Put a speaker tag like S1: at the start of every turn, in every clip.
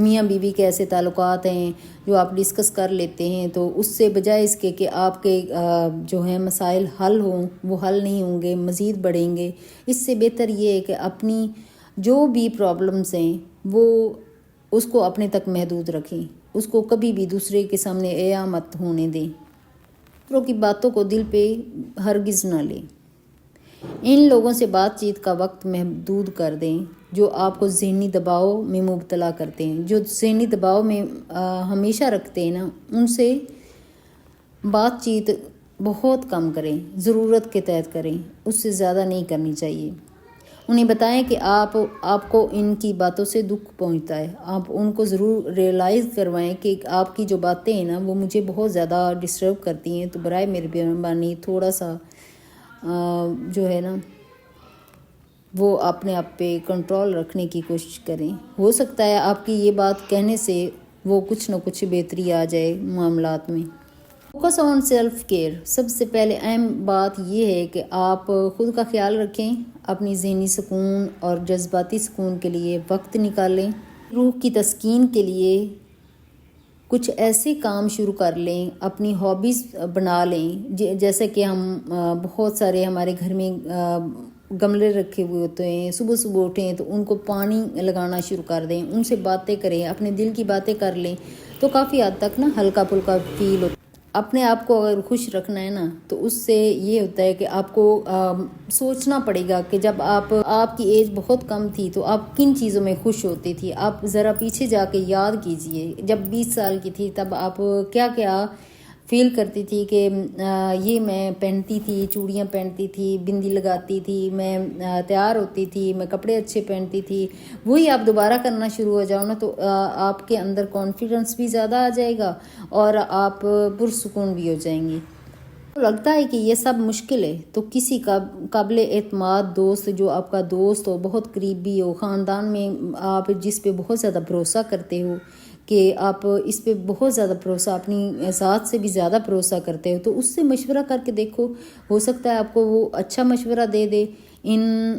S1: میاں بیوی کے ایسے تعلقات ہیں جو آپ ڈسکس کر لیتے ہیں، تو اس سے بجائے اس کے کہ آپ کے جو ہیں مسائل حل ہوں، وہ حل نہیں ہوں گے، مزید بڑھیں گے۔ اس سے بہتر یہ ہے کہ اپنی جو بھی پرابلمس ہیں وہ اس کو اپنے تک محدود رکھیں، اس کو کبھی بھی دوسرے کے سامنے عیاں مت ہونے دیں، دوسروں کی باتوں کو دل پہ ہرگز نہ لیں۔ ان لوگوں سے بات چیت کا وقت محدود کر دیں جو آپ کو ذہنی دباؤ میں مبتلا کرتے ہیں، جو ذہنی دباؤ میں ہمیشہ رکھتے ہیں نا، ان سے بات چیت بہت کم کریں، ضرورت کے تحت کریں، اس سے زیادہ نہیں کرنی چاہیے۔ انہیں بتائیں کہ آپ کو ان کی باتوں سے دکھ پہنچتا ہے، آپ ان کو ضرور ریئلائز کروائیں کہ آپ کی جو باتیں ہیں نا وہ مجھے بہت زیادہ ڈسٹرب کرتی ہیں، تو برائے مہربانی تھوڑا سا جو ہے نا وہ اپنے آپ پہ کنٹرول رکھنے کی کوشش کریں۔ ہو سکتا ہے آپ کی یہ بات کہنے سے وہ کچھ نہ کچھ بہتری آ جائے معاملات میں۔ فوکس آن سیلف کیئر، سب سے پہلے اہم بات یہ ہے کہ آپ خود کا خیال رکھیں، اپنی ذہنی سکون اور جذباتی سکون کے لیے وقت نکالیں، روح کی تسکین کے لیے کچھ ایسے کام شروع کر لیں، اپنی ہابیز بنا لیں، جیسے کہ ہم بہت سارے ہمارے گھر میں گملے رکھے ہوئے ہوتے ہیں، صبح صبح اٹھیں تو ان کو پانی لگانا شروع کر دیں، ان سے باتیں کریں، اپنے دل کی باتیں کر لیں، تو کافی حد تک نا ہلکا پھلکا فیل ہوتا ہے۔ اپنے آپ کو اگر خوش رکھنا ہے نا تو اس سے یہ ہوتا ہے کہ آپ کو سوچنا پڑے گا کہ جب آپ کی ایج بہت کم تھی تو آپ کن چیزوں میں خوش ہوتی تھی۔ آپ ذرا پیچھے جا کے یاد کیجئے، جب 20 سال کی تھی تب آپ کیا کیا فیل کرتی تھی کہ یہ میں پہنتی تھی، چوڑیاں پہنتی تھی، بندی لگاتی تھی، میں تیار ہوتی تھی، میں کپڑے اچھے پہنتی تھی۔ وہی آپ دوبارہ کرنا شروع ہو جاؤ نا تو آپ کے اندر کانفیڈنس بھی زیادہ آ جائے گا اور آپ پرسکون بھی ہو جائیں گے۔ لگتا ہے کہ یہ سب مشکل ہے تو کسی کا قابل اعتماد دوست، جو آپ کا دوست ہو، بہت قریبی ہو، خاندان میں آپ جس پہ بہت زیادہ بھروسہ کرتے ہو، کہ آپ اس پہ بہت زیادہ بھروسہ، اپنی ذات سے بھی زیادہ بھروسہ کرتے ہو، تو اس سے مشورہ کر کے دیکھو، ہو سکتا ہے آپ کو وہ اچھا مشورہ دے دے ان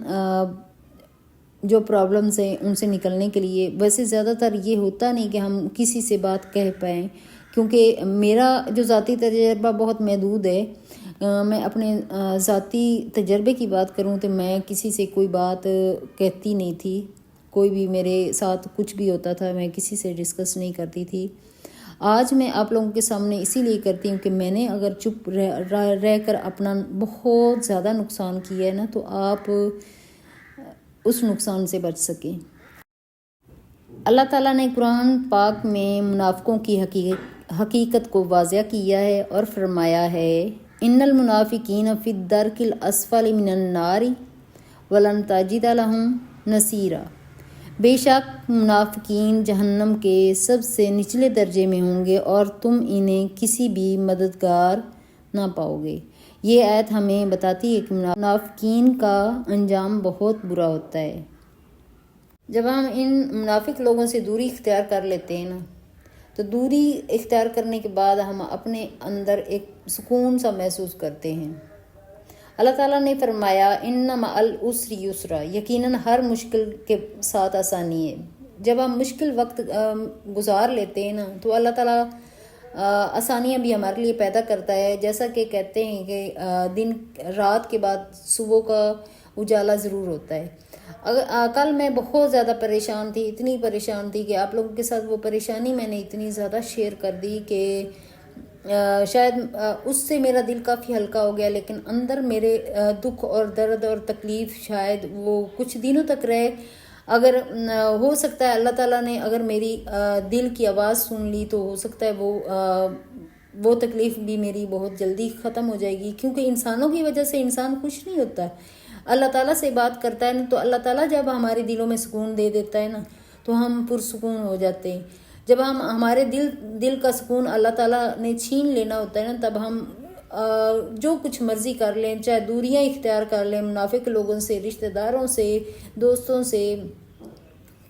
S1: جو پرابلمز ہیں ان سے نکلنے کے لیے۔ ویسے زیادہ تر یہ ہوتا نہیں کہ ہم کسی سے بات کہہ پائیں، کیونکہ میرا جو ذاتی تجربہ بہت محدود ہے۔ میں اپنے ذاتی تجربے کی بات کروں تو میں کسی سے کوئی بات کہتی نہیں تھی، کوئی بھی میرے ساتھ کچھ بھی ہوتا تھا میں کسی سے ڈسکس نہیں کرتی تھی۔ آج میں آپ لوگوں کے سامنے اسی لیے کرتی ہوں کہ میں نے اگر چپ رہ کر اپنا بہت زیادہ نقصان کیا ہے نا تو آپ اس نقصان سے بچ سکیں۔ اللہ تعالیٰ نے قرآن پاک میں منافقوں کی حقیقت کو واضح کیا ہے اور فرمایا ہے ان المنافقین فی الدرک الاسفل من النار ولن تجد لهم نصیرا، بے شک منافقین جہنم کے سب سے نچلے درجے میں ہوں گے اور تم انہیں کسی بھی مددگار نہ پاؤ گے۔ یہ آیت ہمیں بتاتی ہے کہ منافقین کا انجام بہت برا ہوتا ہے۔ جب ہم ان منافق لوگوں سے دوری اختیار کر لیتے ہیں نا تو دوری اختیار کرنے کے بعد ہم اپنے اندر ایک سکون سا محسوس کرتے ہیں۔ اللہ تعالیٰ نے فرمایا ان مع العسر یسرا، یقیناً ہر مشکل کے ساتھ آسانی ہے۔ جب ہم مشکل وقت گزار لیتے ہیں نا تو اللہ تعالیٰ آسانیاں بھی ہمارے لیے پیدا کرتا ہے، جیسا کہ کہتے ہیں کہ دن رات کے بعد صبح کا اجالا ضرور ہوتا ہے۔ کل میں بہت زیادہ پریشان تھی، اتنی پریشان تھی کہ آپ لوگوں کے ساتھ وہ پریشانی میں نے اتنی زیادہ شیئر کر دی کہ شاید اس سے میرا دل کافی ہلکا ہو گیا، لیکن اندر میرے دکھ اور درد اور تکلیف شاید وہ کچھ دنوں تک رہے۔ اگر ہو سکتا ہے اللہ تعالیٰ نے اگر میری دل کی آواز سن لی تو ہو سکتا ہے وہ تکلیف بھی میری بہت جلدی ختم ہو جائے گی، کیونکہ انسانوں کی وجہ سے انسان خوش نہیں ہوتا ہے۔ اللہ تعالیٰ سے بات کرتا ہے نا تو اللہ تعالیٰ جب ہمارے دلوں میں سکون دے دیتا ہے نا تو ہم پرسکون ہو جاتے ہیں۔ جب ہمارے دل کا سکون اللہ تعالیٰ نے چھین لینا ہوتا ہے نا تب ہم جو کچھ مرضی کر لیں، چاہے دوریاں اختیار کر لیں، منافق لوگوں سے، رشتہ داروں سے، دوستوں سے،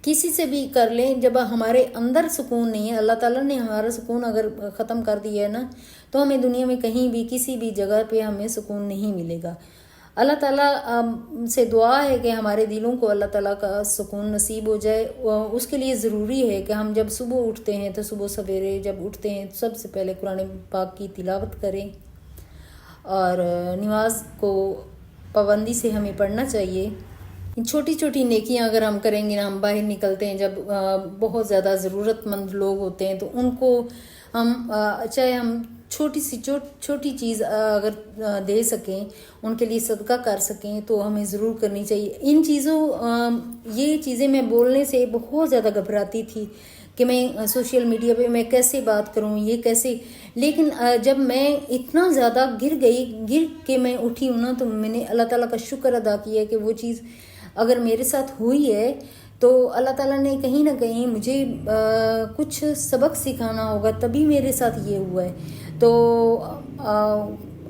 S1: کسی سے بھی کر لیں، جب ہمارے اندر سکون نہیں ہے، اللہ تعالیٰ نے ہمارا سکون اگر ختم کر دیا ہے نا تو ہمیں دنیا میں کہیں بھی کسی بھی جگہ پہ ہمیں سکون نہیں ملے گا۔ اللہ تعالیٰ سے دعا ہے کہ ہمارے دلوں کو اللہ تعالیٰ کا سکون نصیب ہو جائے. اس کے لیے ضروری ہے کہ ہم جب صبح اٹھتے ہیں تو صبح سویرے جب اٹھتے ہیں تو سب سے پہلے قرآن پاک کی تلاوت کریں, اور نماز کو پابندی سے ہمیں پڑھنا چاہیے. چھوٹی چھوٹی نیکیاں اگر ہم کریں گے نا, ہم باہر نکلتے ہیں جب بہت زیادہ ضرورت مند لوگ ہوتے ہیں تو ان کو ہم چاہے ہم چھوٹی چیز اگر دے سکیں, ان کے لیے صدقہ کر سکیں تو ہمیں ضرور کرنی چاہیے. یہ چیزیں میں بولنے سے بہت زیادہ گھبراتی تھی کہ میں سوشل میڈیا پہ میں کیسے بات کروں, یہ کیسے, لیکن جب میں اتنا زیادہ گر کے میں اٹھی ہوں نا, تو میں نے اللہ تعالیٰ کا شکر ادا کیا کہ وہ چیز اگر میرے ساتھ ہوئی ہے تو اللہ تعالیٰ نے کہیں نہ کہیں مجھے کچھ سبق سکھانا ہوگا, تبھی میرے ساتھ یہ ہوا ہے. تو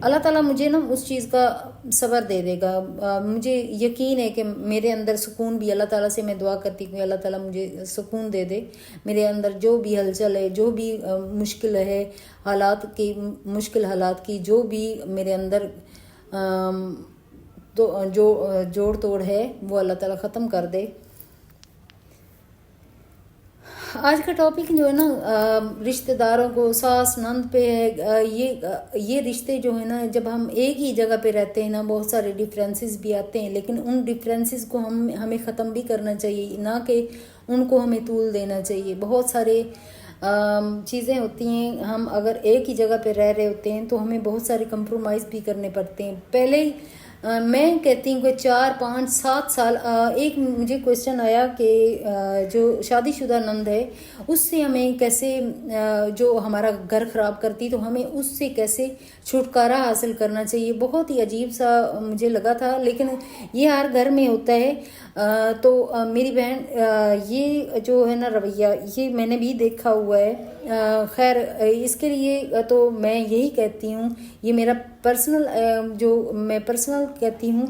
S1: اللہ تعالیٰ مجھے نا اس چیز کا صبر دے دے گا. مجھے یقین ہے کہ میرے اندر سکون بھی, اللہ تعالیٰ سے میں دعا کرتی ہوں کہ اللہ تعالیٰ مجھے سکون دے دے. میرے اندر جو بھی ہلچل ہے, جو بھی مشکل ہے, مشکل حالات کی جو بھی میرے اندر تو جو جوڑ توڑ ہے وہ اللہ تعالیٰ ختم کر دے. آج کا ٹاپک جو ہے نا رشتہ داروں کو, ساس نند پہ ہے. یہ رشتے جو ہے نا, جب ہم ایک ہی جگہ پہ رہتے ہیں نا, بہت سارے ڈفرینسز بھی آتے ہیں, لیکن ان ڈفرینسز کو ہمیں ختم بھی کرنا چاہیے, نہ کہ ان کو ہمیں طول دینا چاہیے. بہت سارے چیزیں ہوتی ہیں, ہم اگر ایک ہی جگہ پہ رہ رہے ہوتے ہیں تو ہمیں بہت سارے کمپرومائز بھی کرنے پڑتے ہیں. پہلے میں کہتی ہوں کہ 4 5 7 سال. ایک مجھے کویشچن آیا کہ جو شادی شدہ نند ہے اس سے ہمیں کیسے, جو ہمارا گھر خراب کرتی تو ہمیں اس سے کیسے چھٹکارا حاصل کرنا چاہیے. بہت ہی عجیب سا مجھے لگا تھا, لیکن یہ ہر گھر میں ہوتا ہے. تو میری بہن یہ جو ہے نا رویہ, یہ میں نے بھی دیکھا ہوا ہے. خیر اس کے لیے تو میں یہی کہتی ہوں, یہ میرا پرسنل جو میں پرسنل کہتی ہوں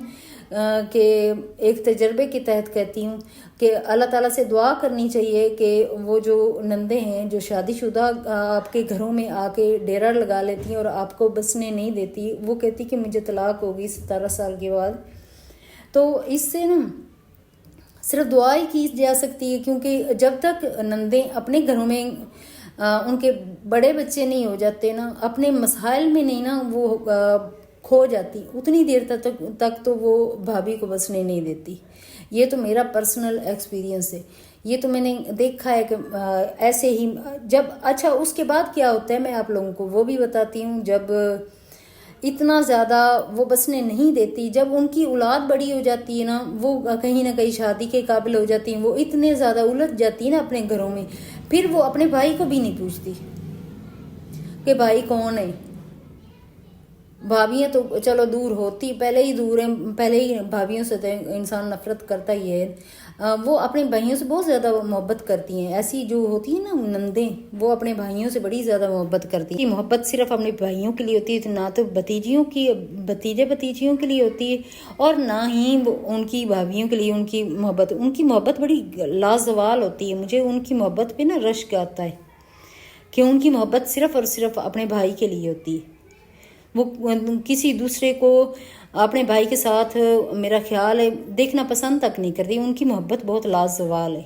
S1: کہ ایک تجربے کے تحت کہتی ہوں کہ اللہ تعالیٰ سے دعا کرنی چاہیے کہ وہ جو نندیں ہیں جو شادی شدہ آپ کے گھروں میں آ کے ڈیرا لگا لیتی ہیں اور آپ کو بسنے نہیں دیتی, وہ کہتی کہ مجھے طلاق ہوگی 17 سال کے بعد, تو اس سے نا صرف دعا ہی کی جا سکتی ہے. کیونکہ جب تک نندیں اپنے گھروں میں ان کے بڑے بچے نہیں ہو جاتے نا, اپنے مسائل میں نہیں نا وہ کھو جاتی, اتنی دیر تک تو وہ بھابھی کو بسنے نہیں دیتی. یہ تو میرا پرسنل ایکسپیرینس ہے, یہ تو میں نے دیکھا ہے کہ ایسے ہی جب اچھا اس کے بعد کیا ہوتا ہے میں آپ لوگوں کو وہ بھی بتاتی ہوں. جب اتنا زیادہ وہ بسنے نہیں دیتی, جب ان کی اولاد بڑی ہو جاتی ہے نا, وہ کہیں نہ کہیں شادی کے قابل ہو جاتی ہیں, وہ اتنے زیادہ الجھ جاتی ہے نا اپنے گھروں میں, پھر وہ اپنے بھائی کو بھی نہیں پوچھتی کہ بھائی کون ہے. بھابیاں تو چلو دور ہوتی, پہلے ہی دور ہیں, پہلے ہی بھابیوں سے انسان نفرت کرتا ہی ہے. وہ اپنے بھائیوں سے بہت زیادہ محبت کرتی ہیں. ایسی جو ہوتی ہیں نا نندیں, وہ اپنے بھائیوں سے بڑی زیادہ محبت کرتی ہیں. محبت صرف اپنے بھائیوں کے لیے ہوتی ہے, نہ تو بھتیجیوں کی بھتیجیوں کے لیے ہوتی ہے, اور نہ ہی ان کی بھابھیوں کے لیے. ان کی محبت بڑی لازوال ہوتی ہے. مجھے ان کی محبت پہ نا رشک آتا ہے کہ ان کی محبت صرف اور صرف اپنے بھائی کے لیے ہوتی ہے. وہ کسی دوسرے کو اپنے بھائی کے ساتھ میرا خیال ہے دیکھنا پسند تک نہیں کرتی. ان کی محبت بہت لازوال ہے.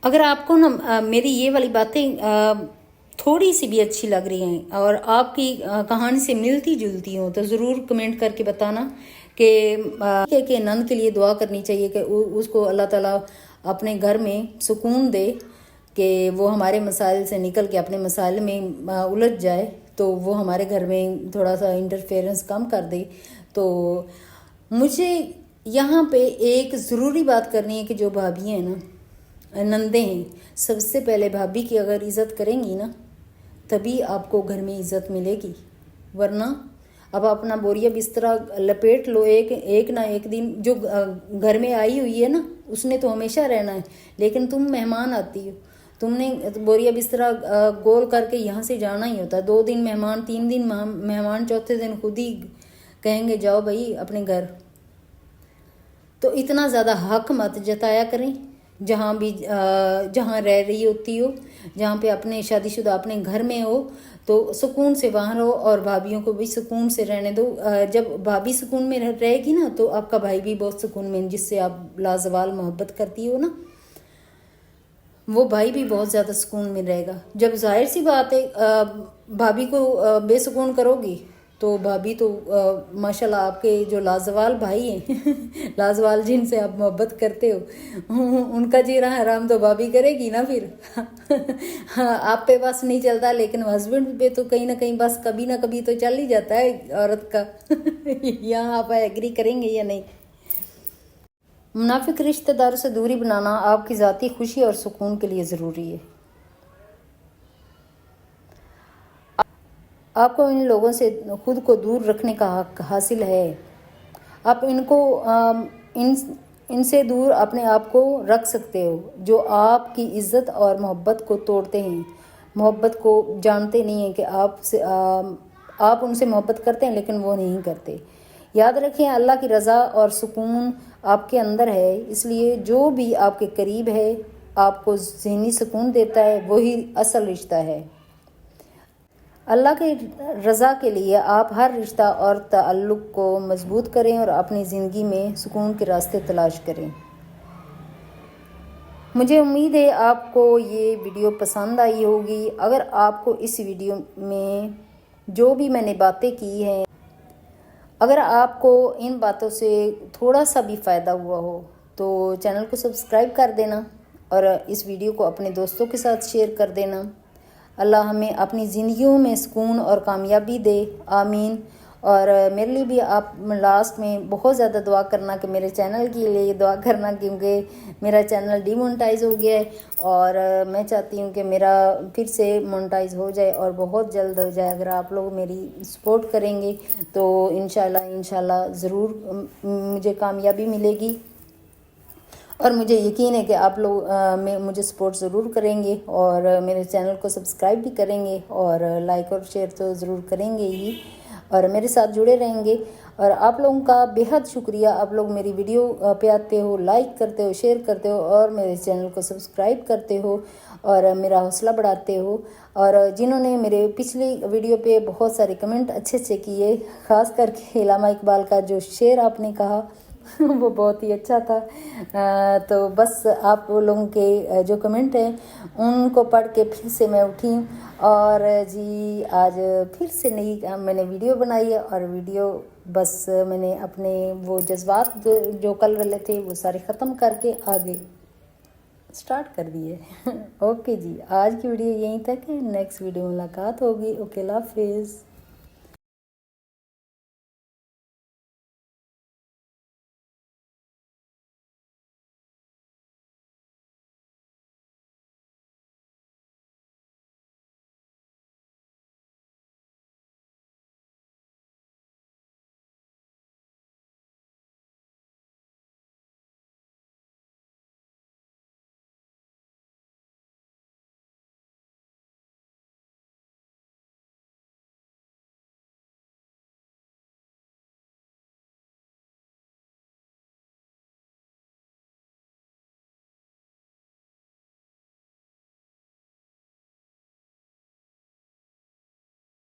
S1: اگر آپ کو نا میری یہ والی باتیں تھوڑی سی بھی اچھی لگ رہی ہیں اور آپ کی کہانی سے ملتی جلتی ہوں تو ضرور کمنٹ کر کے بتانا کہ نند کے لیے دعا کرنی چاہیے کہ اس کو اللہ تعالیٰ اپنے گھر میں سکون دے, کہ وہ ہمارے مسائل سے نکل کے اپنے مسائل میں الجھ جائے, تو وہ ہمارے گھر میں تھوڑا سا انٹرفیئرنس کم کر دے. تو مجھے یہاں پہ ایک ضروری بات کرنی ہے کہ جو بھابھی ہیں نا, نندیں ہیں, سب سے پہلے بھابھی کی اگر عزت کریں گی نا تبھی آپ کو گھر میں عزت ملے گی. ورنہ اب اپنا بوریا بسترا لپیٹ لو, ایک نہ ایک دن جو گھر میں آئی ہوئی ہے نا اس نے تو ہمیشہ رہنا ہے, لیکن تم مہمان آتی ہو, تم نے بوریا بسترا گول کر کے یہاں سے جانا ہی ہوتا ہے. 2 دن مہمان, 3 دن مہمان, چوتھے دن خود ہی کہیں گے جاؤ بھائی اپنے گھر. تو اتنا زیادہ حق مت جتایا کریں جہاں بھی جہاں رہ رہی ہوتی ہو، جہاں پہ اپنے شادی شدہ اپنے گھر میں ہو تو سکون سے وہاں رہو، اور بھابھیوں کو بھی سکون سے رہنے دو۔ جب بھابھی سکون میں رہے گی نا تو آپ کا بھائی بھی بہت سکون میں، جس سے آپ لازوال محبت کرتی ہو نا، وہ بھائی بھی بہت زیادہ سکون میں رہے گا۔ جب ظاہر سی بات ہے بھابھی کو بے سکون کرو گی تو بھابھی تو ماشاءاللہ آپ کے جو لازوال بھائی ہیں لازوال جن سے آپ محبت کرتے ہو، ان کا جینا حرام تو بھابھی کرے گی نا پھر آپ پہ بس نہیں چلتا، لیکن ہسبینڈ پہ تو کہیں نہ کہیں بس کبھی نہ کبھی تو چل ہی جاتا ہے عورت کا یہاں آپ ایگری کریں گے یا نہیں؟ منافق رشتہ داروں سے دوری بنانا آپ کی ذاتی خوشی اور سکون کے لیے ضروری ہے۔ آپ کو ان لوگوں سے خود کو دور رکھنے کا حق حاصل ہے۔ آپ ان سے دور اپنے آپ کو رکھ سکتے ہو جو آپ کی عزت اور محبت کو توڑتے ہیں، محبت کو جانتے نہیں ہیں کہ آپ ان سے محبت کرتے ہیں لیکن وہ نہیں کرتے۔ یاد رکھیں اللہ کی رضا اور سکون آپ کے اندر ہے، اس لیے جو بھی آپ کے قریب ہے، آپ کو ذہنی سکون دیتا ہے، وہی اصل رشتہ ہے۔ اللہ کی رضا کے لیے آپ ہر رشتہ اور تعلق کو مضبوط کریں اور اپنی زندگی میں سکون کے راستے تلاش کریں۔ مجھے امید ہے آپ کو یہ ویڈیو پسند آئی ہوگی۔ اگر آپ کو اس ویڈیو میں جو بھی میں نے باتیں کی ہیں، اگر آپ کو ان باتوں سے تھوڑا سا بھی فائدہ ہوا ہو تو چینل کو سبسکرائب کر دینا اور اس ویڈیو کو اپنے دوستوں کے ساتھ شیئر کر دینا۔ اللہ ہمیں اپنی زندگیوں میں سکون اور کامیابی دے، آمین۔ اور میرے لیے بھی آپ لاسٹ میں بہت زیادہ دعا کرنا کہ میرے چینل کے لیے دعا کرنا، کیونکہ میرا چینل ڈی مونٹائز ہو گیا ہے اور میں چاہتی ہوں کہ میرا پھر سے مونٹائز ہو جائے اور بہت جلد ہو جائے۔ اگر آپ لوگ میری سپورٹ کریں گے تو انشاءاللہ ضرور مجھے کامیابی ملے گی، اور مجھے یقین ہے کہ آپ لوگ مجھے سپورٹ ضرور کریں گے اور میرے چینل کو سبسکرائب بھی کریں گے اور لائک اور شیئر تو ضرور کریں گے ہی، اور میرے ساتھ جڑے رہیں گے۔ اور آپ لوگوں کا بے حد شکریہ، آپ لوگ میری ویڈیو پہ آتے ہو، لائک کرتے ہو، شیئر کرتے ہو اور میرے چینل کو سبسکرائب کرتے ہو اور میرا حوصلہ بڑھاتے ہو، اور جنہوں نے میرے پچھلی ویڈیو پہ بہت سارے کمنٹ اچھے کیے، خاص کر کے علامہ اقبال کا جو شعر آپ نے کہا وہ بہت ہی اچھا تھا۔ تو بس آپ لوگوں کے جو کمنٹ ہیں ان کو پڑھ کے پھر سے میں اٹھی اور جی آج پھر سے نئی میں نے ویڈیو بنائی ہے، اور ویڈیو بس میں نے اپنے وہ جذبات جو کل والے تھے وہ سارے ختم کر کے آگے سٹارٹ کر دیے اوکے جی، آج کی ویڈیو یہیں تک ہے، نیکسٹ ویڈیو ملاقات ہوگی۔ اوکے، اللہ حافظ۔